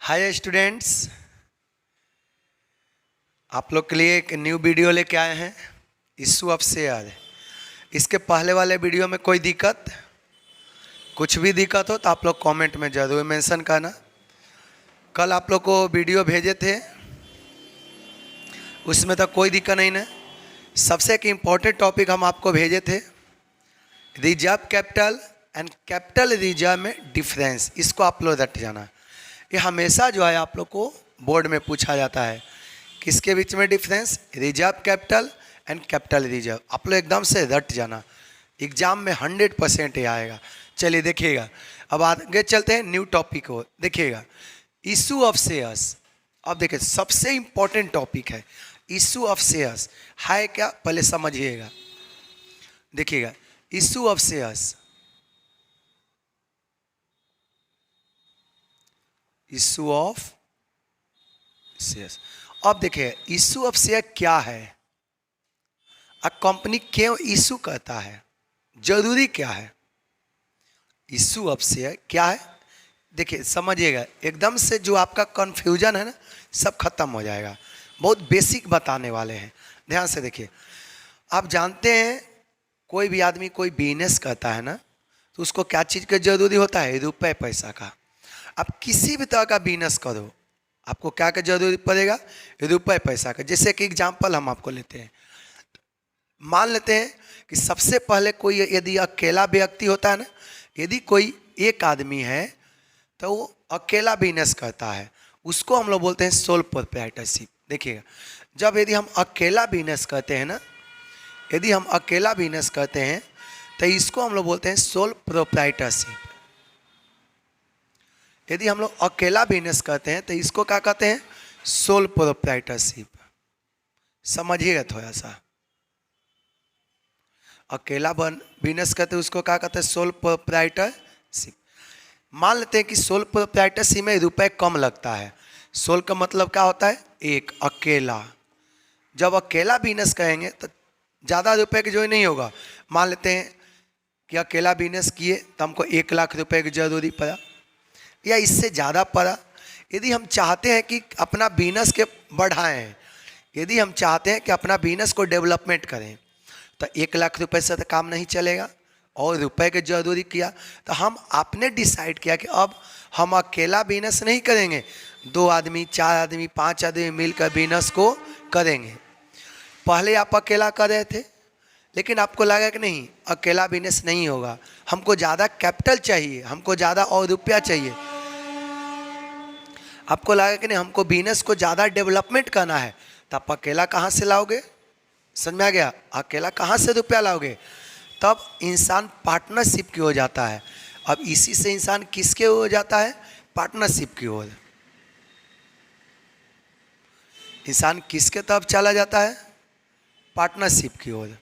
Hi students, आप लोग के लिए एक न्यू वीडियो लेके आए हैं। Issue of share. इसके पहले वाले वीडियो में कोई दिक्कत, कुछ भी दिक्कत हो तो आप लोग कमेंट में जरूर मेंशन करना। कल आप लोग को वीडियो भेजे थे, उसमें तो कोई दिक्कत नहीं ना। सबसे एक इम्पोर्टेंट टॉपिक हम आपको भेजे थे, reserve capital and capital reserve में डिफरेंस। इसको आप लोग रट जाना। ये हमेशा जो है आप लोग को बोर्ड में पूछा जाता है, किसके बीच में difference, reserve capital and capital reserve. आप लोग एकदम से रट जाना, एग्जाम में 100% ये आएगा। चलिए देखिएगा, अब आगे चलते हैं न्यू टॉपिक को। देखिएगा इशू ऑफ शेयर्स। अब देखिए सबसे इंपॉर्टेंट टॉपिक है इशू ऑफ शेयर्स। है क्या, पहले समझिएगा। देखिएगा issue of shares, issue of shares. अब देखिए इशू ऑफ शेयर क्या है, कंपनी क्यों इशू करता है, जरूरी क्या है। इशू ऑफ शेयर क्या है, देखिए समझिएगा। एकदम से जो आपका कंफ्यूजन है ना, सब खत्म हो जाएगा। बहुत बेसिक बताने वाले हैं, ध्यान से देखिए। आप जानते हैं कोई भी आदमी कोई बिजनेस करता है ना, तो उसको क्या चीज़ का जरूरी होता है, रुपए पैसा का। आप किसी भी तरह का बिजनेस करो, आपको क्या का जरूरी पड़ेगा, रुपए पैसा का। जैसे कि एग्जांपल हम आपको लेते हैं, मान लेते हैं कि सबसे पहले कोई यदि अकेला व्यक्ति होता है ना, यदि कोई एक आदमी है तो वो अकेला बिजनेस करता है, उसको हम लोग बोलते हैं सोल प्रोप्राइटरशिप। देखिएगा, जब यदि हम अकेला बिजनेस करते हैं ना, यदि हम अकेला बिजनेस करते हैं तो इसको हम लोग बोलते हैं सोल प्रोप्राइटरशिप। यदि हम लोग अकेला बिजनेस करते हैं तो इसको क्या कहते हैं, सोल प्रोप्राइटरशिप। समझिएगा थोड़ा सा, अकेला बिजनेस करते हैं उसको क्या कहते हैं, सोल प्रोप्राइटरशिप। मान लेते हैं कि सोल प्रोप्राइटरशिप में रुपए कम लगता है। सोल का मतलब क्या होता है, एक, अकेला। जब अकेला बिजनेस करेंगे तो ज़्यादा रुपए की जो नहीं होगा। मान लेते हैं कि अकेला बिजनेस किए तो हमको 1 लाख रुपए की जरूरी पड़ा या इससे ज़्यादा पड़ा। यदि हम चाहते हैं कि अपना बिजनेस के बढ़ाएं, यदि हम चाहते हैं कि अपना बिजनेस को डेवलपमेंट करें, तो 1 लाख रुपए से तो काम नहीं चलेगा और रुपए की जरूरी किया। तो हम आपने डिसाइड किया कि अब हम अकेला बिजनेस नहीं करेंगे, 2 आदमी, 4 आदमी, 5 आदमी मिलकर बिजनेस को करेंगे। पहले आप अकेला कर रहे थे, लेकिन आपको लगा कि नहीं अकेला बिजनेस नहीं होगा, हमको ज़्यादा कैपिटल चाहिए, हमको ज़्यादा और रुपया चाहिए। आपको लगा कि नहीं हमको बिजनेस को ज़्यादा डेवलपमेंट करना है, तो आप अकेला कहाँ से लाओगे, समझ में आ गया, अकेला कहाँ से रुपया लाओगे। तब इंसान पार्टनरशिप की हो जाता है। अब इसी से इंसान किसके हो जाता है, पार्टनरशिप की ओर। इंसान किसके तरफ चला जाता है, पार्टनरशिप की ओर।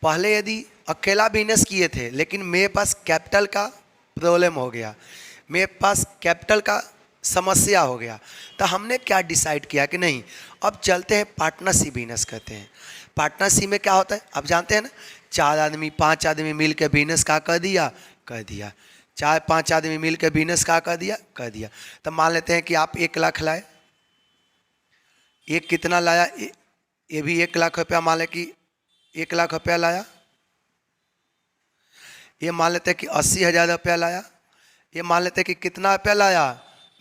पहले यदि अकेला बिजनेस किए थे, लेकिन मेरे पास कैपिटल का प्रॉब्लम हो गया, मेरे पास कैपिटल का समस्या हो गया, तो हमने क्या डिसाइड किया कि नहीं अब चलते हैं पार्टनरशिप बिजनेस करते हैं। पार्टनरशिप में क्या होता है, आप जानते हैं ना, 4 आदमी 5 आदमी मिल के बिजनेस का कर दिया, 4-5 आदमी मिल के बिजनेस का कर दिया। तो मान लेते हैं कि आप 1 लाख लाए, एक कितना लाया, ये भी 1 लाख रुपया, मान लें कि 1 लाख रुपया लाया। ये मान लेते हैं कि 80,000 रुपया लाया। ये मान लेते हैं कि कितना रुपया लाया,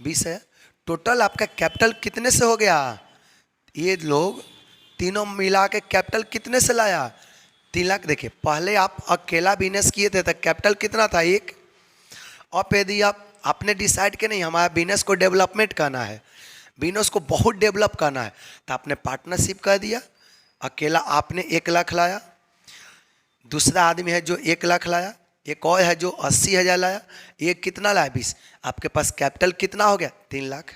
20 है। टोटल आपका कैपिटल कितने से हो गया, ये लोग तीनों मिला के कैपिटल कितने से लाया, 3 लाख। देखिए पहले आप अकेला बिजनेस किए थे तो कैपिटल कितना था, 1। अब यदि आपने डिसाइड किया नहीं हमारा बिजनेस को डेवलपमेंट करना है, बिजनेस को बहुत डेवलप करना है, तो आपने पार्टनरशिप कर दिया। अकेला आपने 1 लाख लाया, दूसरा आदमी है जो 1 लाख लाया, एक और है जो 80,000 लाया, एक कितना लाया, 20। आपके पास कैपिटल कितना हो गया, 3 लाख।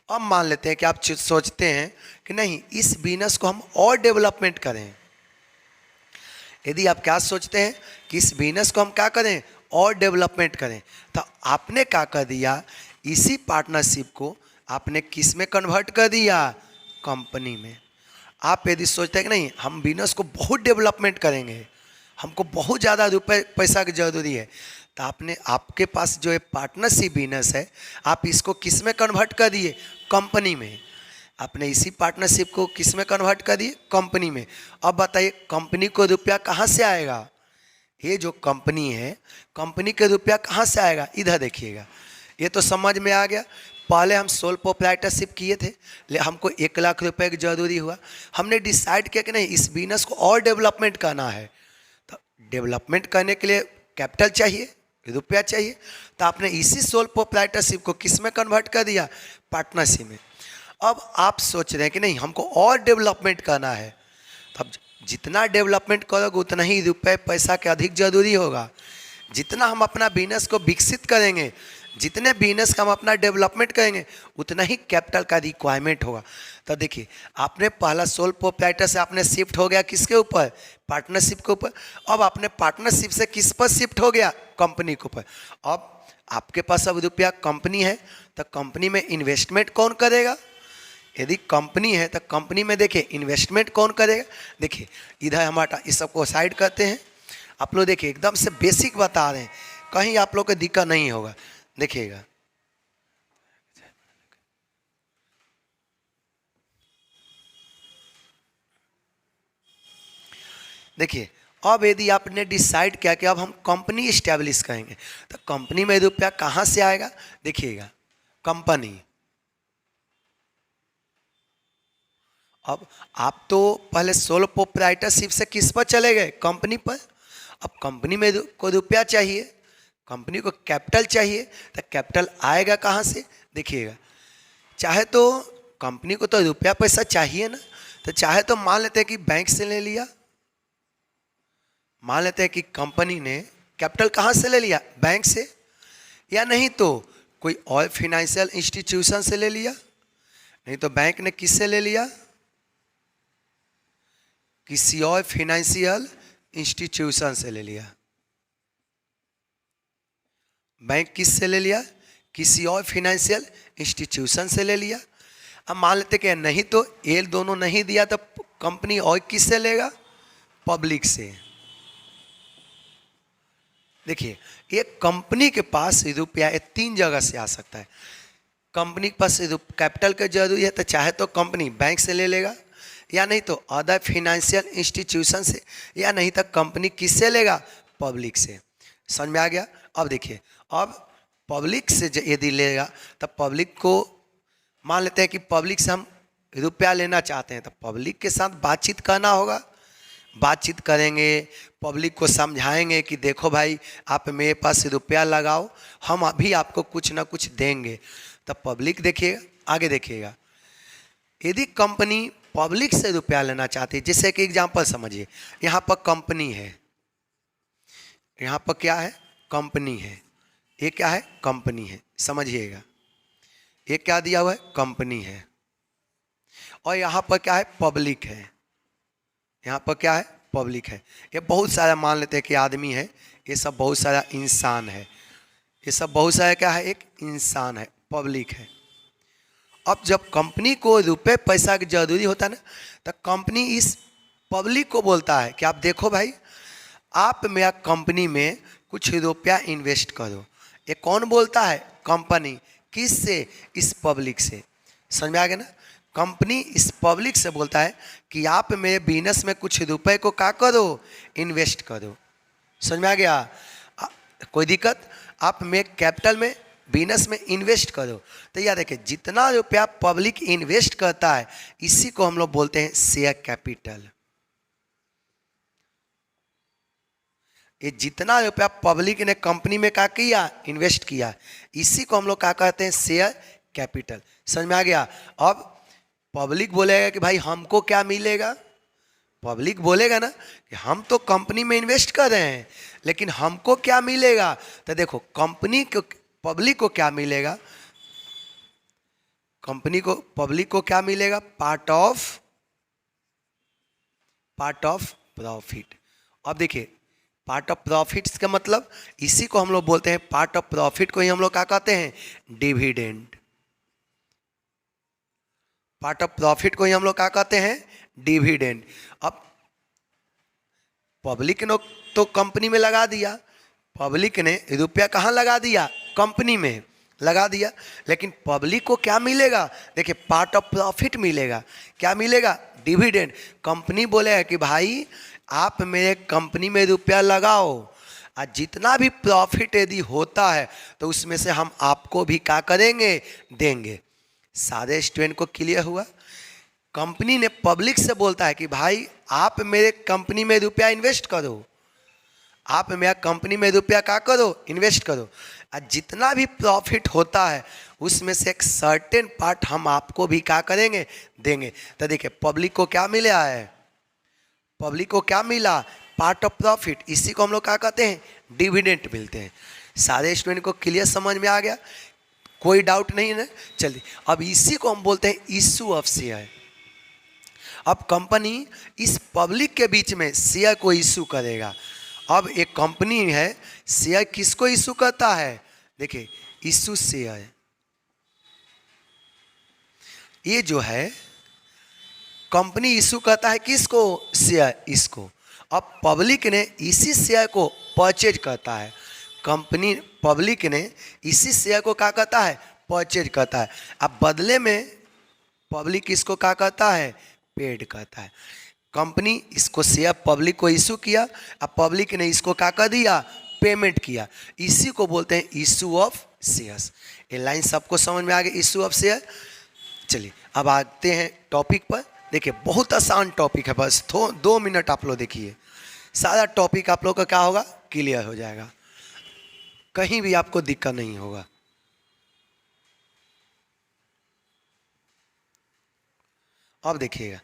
अब मान लेते हैं कि आप सोचते हैं कि नहीं इस बिजनेस को हम और डेवलपमेंट करें। यदि आप क्या सोचते हैं कि इस बिजनेस को हम क्या करें, और डेवलपमेंट करें, तो आपने क्या कर दिया, इसी पार्टनरशिप को आपने किस में कन्वर्ट कर दिया, कंपनी में। आप यदि सोचते हैं कि नहीं हम बिजनेस को बहुत डेवलपमेंट करेंगे, हमको बहुत ज़्यादा रुपए पैसा की जरूरी है, तो आपने आपके पास जो है पार्टनरशिप बिजनेस है, आप इसको किस में कन्वर्ट कर दिए? कंपनी में। आपने इसी पार्टनरशिप को किस में कन्वर्ट कर दिए? कंपनी में। अब बताइए कंपनी को रुपया कहाँ से आएगा? ये जो कंपनी है, कंपनी के रुपया कहाँ से आएगा? इधर देखिएगा, ये तो समझ में आ गया। पहले हम सोल प्रोप्राइटरशिप किए थे, हमको 1 लाख रुपए की जरूरी हुआ, हमने डिसाइड किया कि नहीं इस बिजनेस को और डेवलपमेंट करना है। तो डेवलपमेंट करने के लिए कैपिटल चाहिए, रुपया चाहिए, तो आपने इसी सोल प्रोप्राइटरशिप को किस में कन्वर्ट कर दिया? पार्टनरशिप में। अब आप सोच रहे हैं कि नहीं हमको और डेवलपमेंट करना है, तब जितना डेवलपमेंट करोगे उतना ही रुपए पैसा के अधिक जरूरी होगा। जितना हम अपना बिजनेस को विकसित करेंगे, जितने बिजनेस का हम अपना डेवलपमेंट करेंगे, उतना ही कैपिटल का रिक्वायरमेंट होगा। तो देखिए आपने पहला सोल प्रोप्राइटर से आपने शिफ्ट हो गया किसके ऊपर? पार्टनरशिप के ऊपर। अब आपने पार्टनरशिप से किस पर शिफ्ट हो गया? कंपनी के ऊपर। अब आपके पास अब रुपया कंपनी है, तो कंपनी में इन्वेस्टमेंट कौन करेगा? यदि कंपनी है तो कंपनी में देखिए इन्वेस्टमेंट कौन करेगा? देखिए इधर हमारा इस सबको साइड करते हैं। आप लोग देखिए एकदम से बेसिक बता रहे हैं, कहीं आप लोग को दिक्कत नहीं होगा। देखिएगा देखिए अब यदि आपने डिसाइड किया कि अब हम कंपनी इस्टेब्लिश करेंगे, तो कंपनी में रुपया कहाँ से आएगा? देखिएगा कंपनी। अब आप तो पहले सोल प्रोप्राइटरशिप से किस पर चले गए? कंपनी पर। अब कंपनी में को रुपया चाहिए, कंपनी को कैपिटल चाहिए, तो कैपिटल आएगा कहाँ से? देखिएगा चाहे तो कंपनी को तो रुपया पैसा चाहिए ना, तो चाहे तो मान लेते हैं कि बैंक से ले लिया, मान लेते हैं कि कंपनी ने कैपिटल कहाँ से ले लिया? बैंक से, या नहीं तो कोई और फाइनेंशियल इंस्टीट्यूशन से ले लिया, नहीं तो बैंक ने किससे ले लिया? किसी और फाइनेंशियल इंस्टीट्यूशन से ले लिया। बैंक किससे ले लिया? किसी और फाइनेंशियल इंस्टीट्यूशन से ले लिया। अब मान लेते कि नहीं तो ये दोनों नहीं दिया तो कंपनी और किससे लेगा? पब्लिक से। देखिए ये कंपनी के पास रुपया 3 जगह से आ सकता है। कंपनी के पास कैपिटल का जरूरी है तो चाहे तो कंपनी बैंक से ले लेगा, या नहीं तो अदर फाइनेंशियल इंस्टीट्यूशन से, या नहीं तो कंपनी किससे लेगा? पब्लिक से। समझ में आ गया? अब देखिए अब पब्लिक से यदि लेगा तो पब्लिक को मान लेते हैं कि पब्लिक से हम रुपया लेना चाहते हैं, तो पब्लिक के साथ बातचीत करना होगा। बातचीत करेंगे, पब्लिक को समझाएंगे कि देखो भाई आप मेरे पास रुपया लगाओ, हम अभी आपको कुछ ना कुछ देंगे। तो पब्लिक देखिएगा, आगे देखिएगा यदि कंपनी पब्लिक से रुपया लेना चाहती है, जैसे कि एग्जांपल समझिए, यहाँ पर कंपनी है, यहाँ पर क्या है? कंपनी है। ये क्या है? कंपनी है। समझिएगा ये क्या दिया हुआ है? कंपनी है। और यहाँ पर क्या है? पब्लिक है। यहाँ पर क्या है? पब्लिक है। ये बहुत सारा मान लेते हैं कि आदमी है, ये सब बहुत सारा इंसान है, ये सब बहुत सारा क्या है? एक इंसान है, पब्लिक है। अब जब कंपनी को रुपए पैसा की जरूरी होता है ना, तो कंपनी इस पब्लिक को बोलता है कि आप देखो भाई आप मेरा कंपनी में कुछ रुपया इन्वेस्ट करो। ये कौन बोलता है? कंपनी। किस से? इस पब्लिक से। समझ में आ गया ना? कंपनी इस पब्लिक से बोलता है कि आप मेरे बिजनेस में कुछ रुपए को क्या करो? इन्वेस्ट करो। समझ में आ गया? कोई दिक्कत? आप मेरे कैपिटल में बिजनेस में इन्वेस्ट करो। तो याद रखिए जितना रुपया पब्लिक इन्वेस्ट करता है इसी को हम लोग बोलते हैं शेयर कैपिटल। ये जितना रुपया पब्लिक ने कंपनी में क्या किया? इन्वेस्ट किया, इसी को हम लोग क्या कहते हैं? Share capital. समझ में आ गया? अब पब्लिक बोलेगा कि भाई हमको क्या मिलेगा? पब्लिक बोलेगा ना कि हम तो कंपनी में इन्वेस्ट कर रहे हैं लेकिन हमको क्या मिलेगा? तो देखो कंपनी को पब्लिक को क्या मिलेगा? कंपनी को पब्लिक को क्या मिलेगा? Part of profit. अब देखिए पार्ट ऑफ प्रॉफिट्स का मतलब इसी को हम लोग बोलते हैं, पार्ट ऑफ प्रॉफिट को ही हम लोग क्या कहते हैं? डिविडेंड। पार्ट ऑफ प्रॉफिट को ही हम लोग क्या कहते हैं? डिविडेंड। अब पब्लिक ने तो कंपनी में लगा दिया, पब्लिक ने रुपया कहाँ लगा दिया? कंपनी में लगा दिया। लेकिन पब्लिक को क्या मिलेगा? देखिए, पार्ट ऑफ प्रॉफिट मिलेगा। क्या मिलेगा? डिविडेंड। कंपनी बोले कि भाई आप मेरे कंपनी में रुपया लगाओ और जितना भी प्रॉफिट यदि होता है तो उसमें से हम आपको भी क्या करेंगे? देंगे। सारे स्टूडेंट को क्लियर हुआ? कंपनी ने पब्लिक से बोलता है कि भाई आप मेरे कंपनी में रुपया इन्वेस्ट करो, आप मेरा कंपनी में रुपया क्या करो? इन्वेस्ट करो, और जितना भी प्रॉफिट होता है उसमें से एक सर्टेन पार्ट हम आपको भी क्या करेंगे? देंगे। तो देखिए, पब्लिक को क्या मिला है? पब्लिक को क्या मिला? Part of profit. इसी को हम लोग क्या कहते हैं? डिविडेंड मिलते हैं। सारे स्टूडेंट को क्लियर समझ में आ गया? कोई डाउट नहीं है? चलिए, अब इसी को हम बोलते हैं इशू ऑफ शेयर। अब कंपनी इस पब्लिक के बीच में शेयर को इशू करेगा। अब एक कंपनी है, शेयर किसको इशू करता है? देखिए, इशू शेयर ये जो है कंपनी इशू करता है किसको? शेयर, इसको। अब पब्लिक ने इसी शेयर को परचेज करता है। कंपनी पब्लिक ने इसी शेयर को क्या करता है? परचेज करता है। अब बदले में पब्लिक इसको क्या करता है? पेड करता है। कंपनी इसको शेयर पब्लिक को इशू किया, अब पब्लिक ने इसको क्या कर दिया? पेमेंट किया। इसी को बोलते हैं इशू ऑफ शेयर्स। ये लाइन सबको समझ में आ गई? Issue of share. चलिए, अब आते हैं टॉपिक पर। देखिए, बहुत आसान टॉपिक है, बस 2 मिनट आप लोग देखिए, सारा टॉपिक आप लोग का क्या होगा? क्लियर हो जाएगा, कहीं भी आपको दिक्कत नहीं होगा। अब देखिएगा,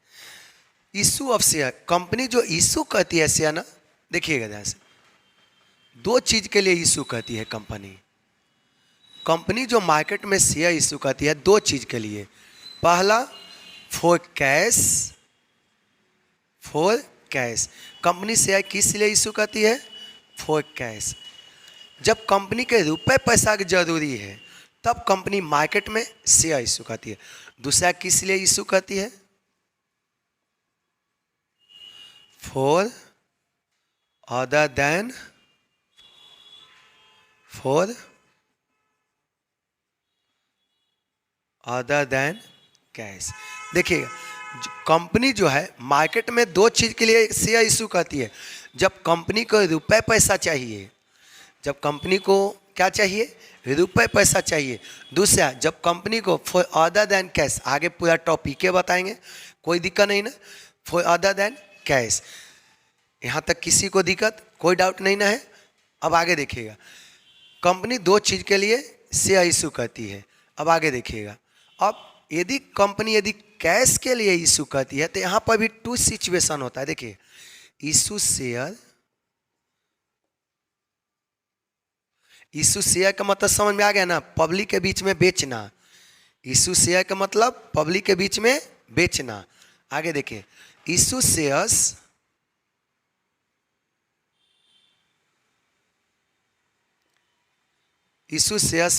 इशू ऑफ शेयर। कंपनी जो इशू करती है शेयर ना, देखिएगा ध्यान से, 2 चीज के लिए इशू करती है कंपनी। कंपनी जो मार्केट में शेयर इशू करती है 2 चीज के लिए। पहला, for cash. For cash. Company share किस लिए इशू करती है? For cash. जब कंपनी के रुपए पैसा की जरूरी है तब कंपनी मार्केट में शेयर इशू करती है। दूसरा किस लिए इशू करती है? For other than cash. देखिए, कंपनी जो है मार्केट में 2 चीज के लिए शेयर इशू करती है। जब कंपनी को रुपए पैसा चाहिए, जब कंपनी को क्या चाहिए? रुपए पैसा चाहिए। दूसरा, जब कंपनी को फॉर अदर देन कैश, आगे पूरा टॉपिक के बताएंगे, कोई दिक्कत नहीं ना। फॉर अदर देन कैश, यहाँ तक किसी को दिक्कत? कोई डाउट नहीं ना है? अब आगे देखिएगा, कंपनी 2 चीज के लिए शेयर इशू करती है। अब आगे देखिएगा, अब यदि कंपनी कैश के लिए इशू करती है तो यहाँ पर भी 2 सिचुएशन होता है। देखिए, इशू शेयर, इशू शेयर का मतलब समझ में आ गया ना? पब्लिक के बीच में बेचना। इशू शेयर का मतलब पब्लिक के बीच में बेचना। आगे देखिए, इशू शेयर्स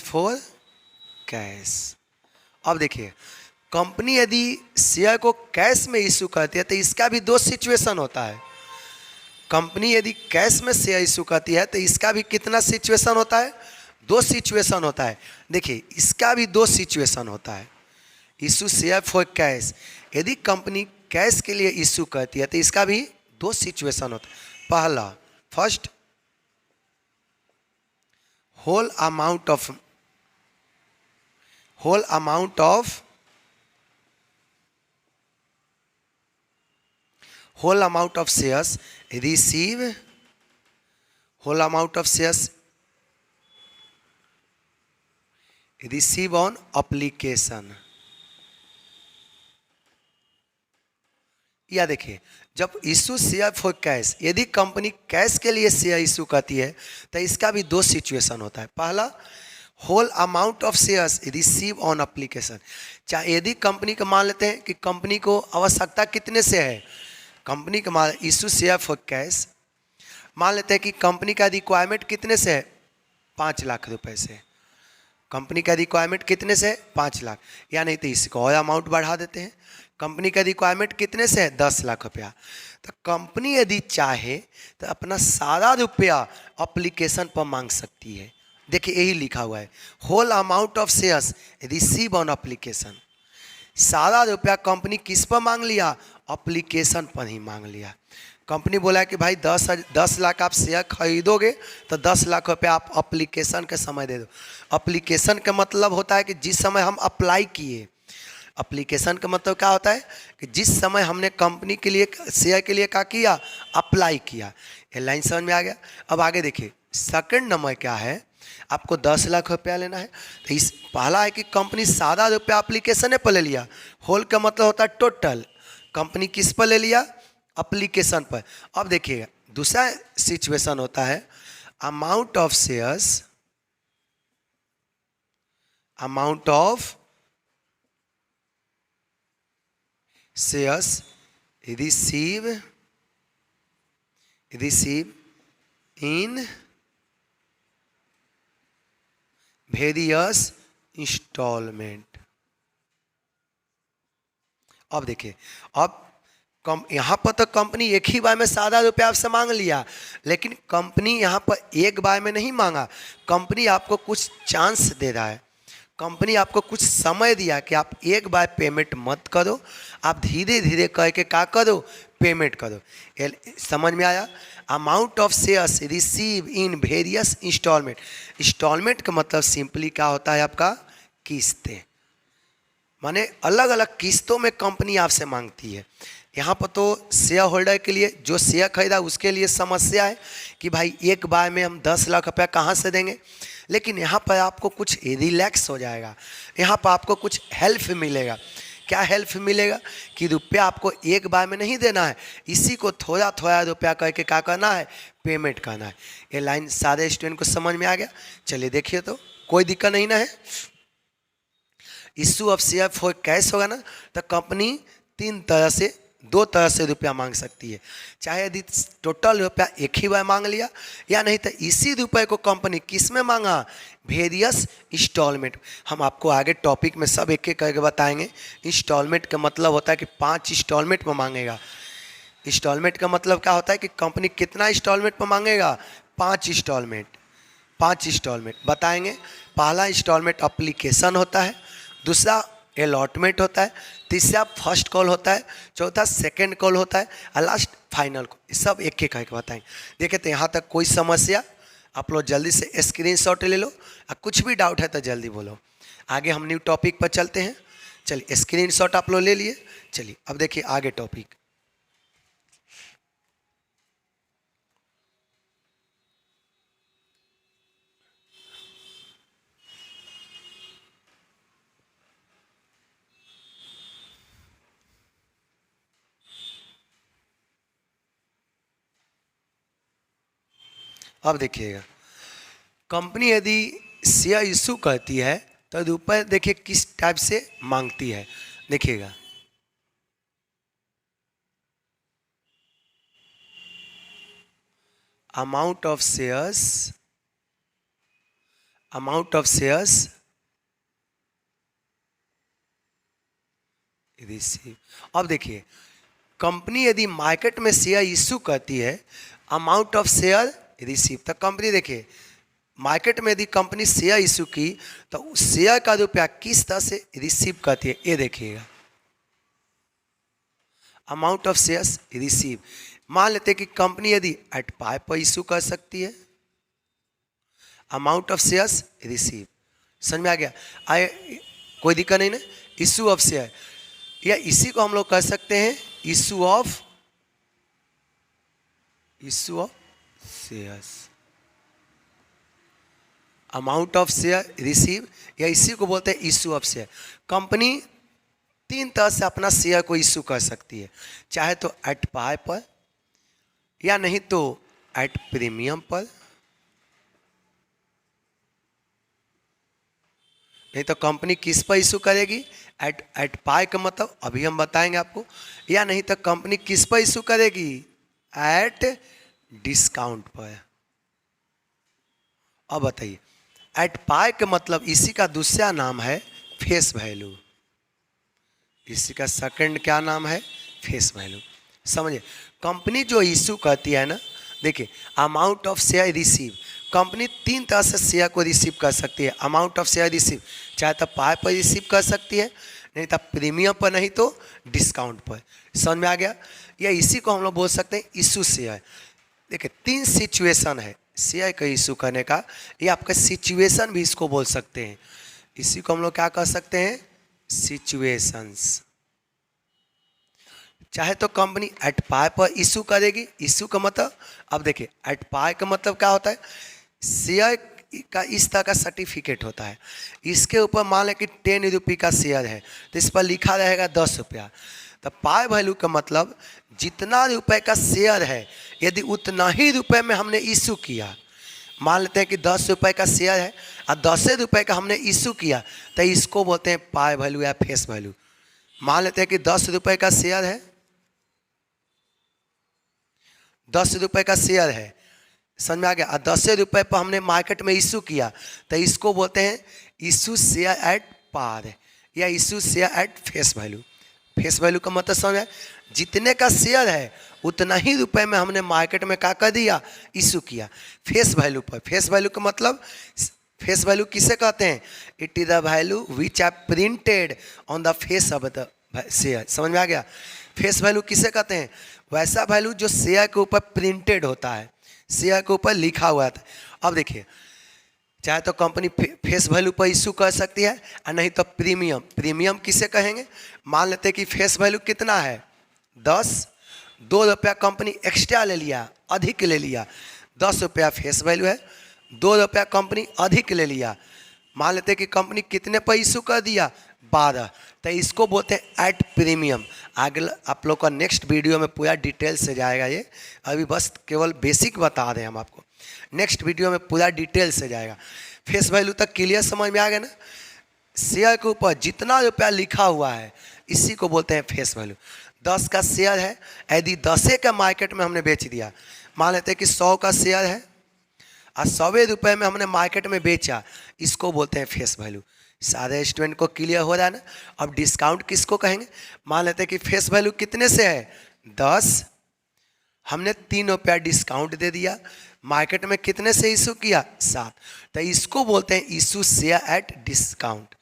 फॉर कैश। अब देखिए, कंपनी यदि शेयर को कैश में इशू करती है तो इसका भी 2 सिचुएशन होता है। कंपनी यदि कैश में शेयर इशू करती है तो इसका भी कितना सिचुएशन होता है? 2 सिचुएशन होता है। देखिए, इसका भी 2 सिचुएशन होता है। इशू शेयर फॉर कैश, यदि कंपनी कैश के लिए इशू करती है तो इसका भी 2 सिचुएशन होता है। पहला, first, whole amount of shares receive on application। या देखिए, जब इशू शेयर फॉर कैश, यदि कंपनी कैश के लिए शेयर इशू करती है तो इसका भी 2 सिचुएशन होता है। पहला, whole amount of shares receive on application. चाहे यदि कंपनी को मान लेते हैं कि कंपनी को आवश्यकता कितने से है, कंपनी का मान इशू शेयर फॉर कैश, मान लेते हैं कि कंपनी का रिक्वायरमेंट कितने से है? 5 लाख रुपए से। कंपनी का रिक्वायरमेंट कितने से? 5 लाख। या नहीं तो इसको और अमाउंट बढ़ा देते हैं, कंपनी का रिक्वायरमेंट कितने से है? 10 लाख रुपया। तो कंपनी यदि चाहे तो अपना सारा रुपया एप्लीकेशन पर मांग सकती है। देखिए यही लिखा हुआ है, whole amount of shares receive on application. सारा रुपया कंपनी किस पर मांग लिया? एप्लीकेशन पर ही मांग लिया। कंपनी बोला कि भाई 10 लाख आप शेयर खरीदोगे तो 10 लाख रुपया आप एप्लीकेशन के समय दे दो। एप्लीकेशन का मतलब होता है कि जिस समय हम अप्लाई किए, एप्लीकेशन का मतलब क्या होता है कि जिस समय हमने कंपनी के लिए शेयर के लिए क्या किया? अप्लाई किया। ये लाइन समझ में आ गया। अब आगे देखिए, सेकंड नंबर क्या है, आपको 10 लाख रुपया लेना है। तो इस पहला है कि कंपनी सादा रुपया एप्लीकेशन पर ले लिया। होल का मतलब होता है टोटल। कंपनी किस पर ले लिया? एप्लीकेशन पर। अब देखिएगा दूसरा सिचुएशन होता है amount of shares, amount of shares receive in various installment. अब देखिए, अब यहाँ पर तो कंपनी एक ही बार में सादा रुपया आपसे मांग लिया, लेकिन कंपनी यहाँ पर एक बार में नहीं मांगा। कंपनी आपको कुछ चांस दे रहा है, कंपनी आपको कुछ समय दिया कि आप एक बार पेमेंट मत करो, आप धीरे धीरे करके क्या करो? पेमेंट करो। समझ में आया? Amount of shares receive in various installment. Installment का मतलब सिंपली क्या होता है? आपका किस्तें, माने अलग अलग किस्तों में कंपनी आपसे मांगती है। यहाँ पर तो शेयर होल्डर के लिए, जो शेयर खरीदा उसके लिए समस्या है कि भाई एक बार में हम 10 लाख रुपया कहाँ से देंगे। लेकिन यहाँ पर आपको कुछ रिलैक्स हो जाएगा, यहाँ पर आपको कुछ हेल्प मिलेगा। क्या हेल्प मिलेगा? कि रुपया आपको एक बार में नहीं देना है, इसी को थोड़ा थोड़ा रुपया करके क्या करना है? पेमेंट करना है। ये लाइन सारे स्टूडेंट को समझ में आ गया? चलिए देखिए, तो कोई दिक्कत नहीं ना है। Issue of share for cash होगा ना, तो कंपनी दो तरह से रुपया मांग सकती है। चाहे यदि टोटल रुपया एक ही बार मांग लिया, या नहीं तो इसी रुपये को कंपनी किस में मांगा? Various installment. हम आपको आगे टॉपिक में सब एक एक करके बताएंगे। इंस्टॉलमेंट का मतलब होता है कि 5 इंस्टॉलमेंट में मांगेगा। इंस्टॉलमेंट का मतलब क्या होता है कि कंपनी कितना इंस्टॉलमेंट में मांगेगा? 5 इंस्टॉलमेंट बताएंगे। पहला इंस्टॉलमेंट एप्लीकेशन होता है, दूसरा अलॉटमेंट होता है, तीसरा फर्स्ट कॉल होता है, चौथा सेकंड कॉल होता है, और लास्ट फाइनल कॉल। सब एक एक करके बताएंगे। देखिए, तो यहाँ तक कोई समस्या? आप लोग जल्दी से स्क्रीनशॉट ले लो, और कुछ भी डाउट है तो जल्दी बोलो। आगे हम न्यू टॉपिक पर चलते हैं। चलिए, स्क्रीनशॉट आप लोग ले लिए। चलिए अब देखिए आगे टॉपिक। अब देखिएगा, कंपनी यदि शेयर इशू करती है तो रुपये देखिए किस टाइप से मांगती है। देखिएगा, अमाउंट ऑफ शेयर्स रिसीव। अब देखिए, कंपनी यदि मार्केट में शेयर इशू करती है, अमाउंट ऑफ शेयर रिसीव, तो कंपनी देखिए मार्केट में यदि कंपनी शेयर इशू की तो उस शेयर का रुपया किस तरह से रिसीव करती है, ये देखिएगा। अमाउंट ऑफ शेयर्स रिसीव, मान लेते हैं कि कंपनी यदि एट पाई पर इशू कर सकती है। अमाउंट ऑफ शेयर्स रिसीव, समझ में आ गया? कोई दिक्कत नहीं ना। इशू ऑफ शेयर, या इसी को हम लोग कर सकते हैं issue of shares. Amount of share receive, या इसी को बोलते हैं इशू ऑफ शेयर। कंपनी 3 तरह से अपना शेयर को इशू कर सकती है, चाहे तो एट पाई पर, या नहीं तो एट प्रीमियम पर, नहीं तो कंपनी किस पर इशू करेगी? एट पाई का मतलब अभी हम बताएंगे आपको। या नहीं तो कंपनी किस पर इशू करेगी? एट डिस्काउंट पर। अब बताइए, एट पाई का मतलब इसी का दूसरा नाम है फेस वैल्यू। इसी का सेकंड क्या नाम है, फेस वैल्यू। समझिए, कंपनी जो इशू करती है ना, देखिए amount of share receive, company 3 तरह से शेयर को रिसीव कर सकती है। अमाउंट ऑफ शेयर रिसीव चाहे तो पाई पर रिसीव कर सकती है, नहीं तो प्रीमियम पर, नहीं तो डिस्काउंट पर। समझ में आ गया? या इसी को हम लोग बोल सकते हैं इशू शेयर। देखिए 3 सिचुएशन है शेयर का इशू करने का, ये आपका सिचुएशन भी इसको बोल सकते हैं। इसी को हम लोग क्या कह सकते हैं, सिचुएशंस। चाहे तो कंपनी एट पाई पर इशू करेगी, इशू का मतलब, अब देखिए एट पाई का मतलब क्या होता है, शेयर का इस तरह का सर्टिफिकेट होता है, इसके ऊपर मान लें कि 10 रुपये का शेयर है तो इस पर लिखा रहेगा 10 रुपया। तो पाई वैल्यू का मतलब जितना रुपए का शेयर है, यदि उतना ही रुपए में हमने इशू किया, मान लेते हैं कि 10 रुपये का शेयर है और 10 रुपये का हमने इशू किया, तो इसको बोलते हैं पाई वैल्यू या फेस वैल्यू। मान लेते हैं कि 10 रुपये का शेयर है, 10 रुपये का शेयर है, समझ में आ गया, और 10 रुपये पर हमने मार्केट में इशू किया, तो इसको बोलते हैं इशू शेयर एट पार या issue share at face value. Face value का मतलब समझ में, जितने का शेयर है उतना ही रुपए में हमने मार्केट में क्या कर दिया, इशू किया। फेस वैल्यू पर, फेस वैल्यू का मतलब, फेस वैल्यू किसे कहते हैं, it is the value which are printed on the face of the share. समझ में आ गया? फेस वैल्यू किसे कहते हैं, वैसा वैल्यू जो शेयर के ऊपर प्रिंटेड होता है, शेयर के ऊपर लिखा हुआ था। अब देखिए, चाहे तो कंपनी फेस वैल्यू पर इशू कर सकती है और नहीं तो प्रीमियम। प्रीमियम किसे कहेंगे, मान लेते हैं कि फेस वैल्यू कितना है 10, 2 रुपया कंपनी एक्स्ट्रा ले लिया, अधिक ले लिया, 10 रुपया फेस वैल्यू है, 2 रुपया कंपनी अधिक ले लिया, मान लेते हैं कि कंपनी कितने पर इशू कर दिया 12, तो इसको बोलते हैं एट प्रीमियम। अगला आप लोग का नेक्स्ट वीडियो में पूरा डिटेल से जाएगा, ये अभी बस केवल बेसिक बता रहे हैं हम आपको, नेक्स्ट वीडियो में पूरा डिटेल से जाएगा। फेस वैल्यू तक क्लियर समझ में आ गया ना? शेयर के ऊपर जितना रुपया लिखा हुआ है इसी को बोलते हैं फेस वैल्यू। 10 का शेयर है, यदि 10 का मार्केट में हमने बेच दिया, मान लेते हैं कि 100 का शेयर है और 100 रुपये में हमने मार्केट में बेचा, इसको बोलते हैं फेस वैल्यू। सारे स्टूडेंट को क्लियर हो रहा है ना? अब डिस्काउंट किसको कहेंगे, मान लेते हैं कि फेस वैल्यू कितने से है 10, हमने 3 रुपया डिस्काउंट दे दिया, मार्केट में कितने से इशू किया 7, तो इसको बोलते हैं इशू शेयर एट डिस्काउंट।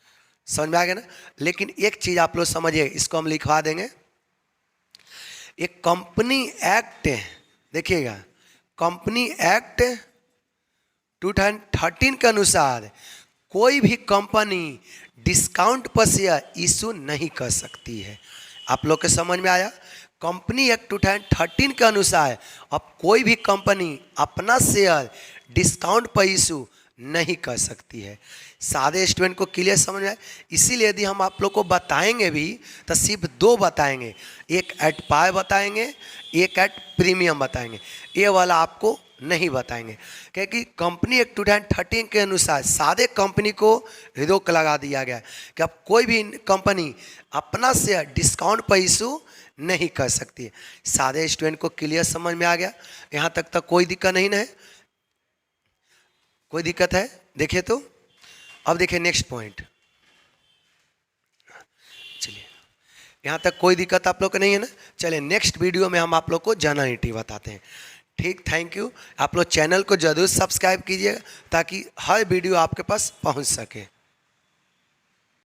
समझ में आ गया ना? लेकिन एक चीज़ आप लोग समझिए, इसको हम लिखवा देंगे, एक कंपनी एक्ट, देखिएगा कंपनी एक्ट 2013 के अनुसार कोई भी कंपनी डिस्काउंट पर शेयर इशू नहीं कर सकती है। आप लोग के समझ में आया? कंपनी एक्ट 2013 के अनुसार अब कोई भी कंपनी अपना शेयर डिस्काउंट पर इशू नहीं कर सकती है। सारे स्टूडेंट को क्लियर समझ में आए? इसीलिए यदि हम आप लोग को बताएंगे भी तो सिर्फ 2 बताएंगे, एक एट पाई बताएंगे, एक एट प्रीमियम बताएंगे, ये वाला आपको नहीं बताएंगे, क्योंकि कंपनी एक्ट 2013 के अनुसार सारे कंपनी को रोक लगा दिया गया कि अब कोई भी कंपनी अपना शेयर डिस्काउंट पर इशू नहीं कर सकती है। सारे स्टूडेंट को क्लियर समझ में आ गया? यहाँ तक कोई दिक्कत नहीं है? कोई दिक्कत है? देखिए तो अब देखिए नेक्स्ट पॉइंट, चलिए यहाँ तक कोई दिक्कत आप लोग को नहीं है ना? चलिए नेक्स्ट वीडियो में हम आप लोग को जनरलिटी बताते हैं। ठीक, थैंक यू। आप लोग चैनल को जरूर सब्सक्राइब कीजिएगा ताकि हर वीडियो आपके पास पहुंच सके।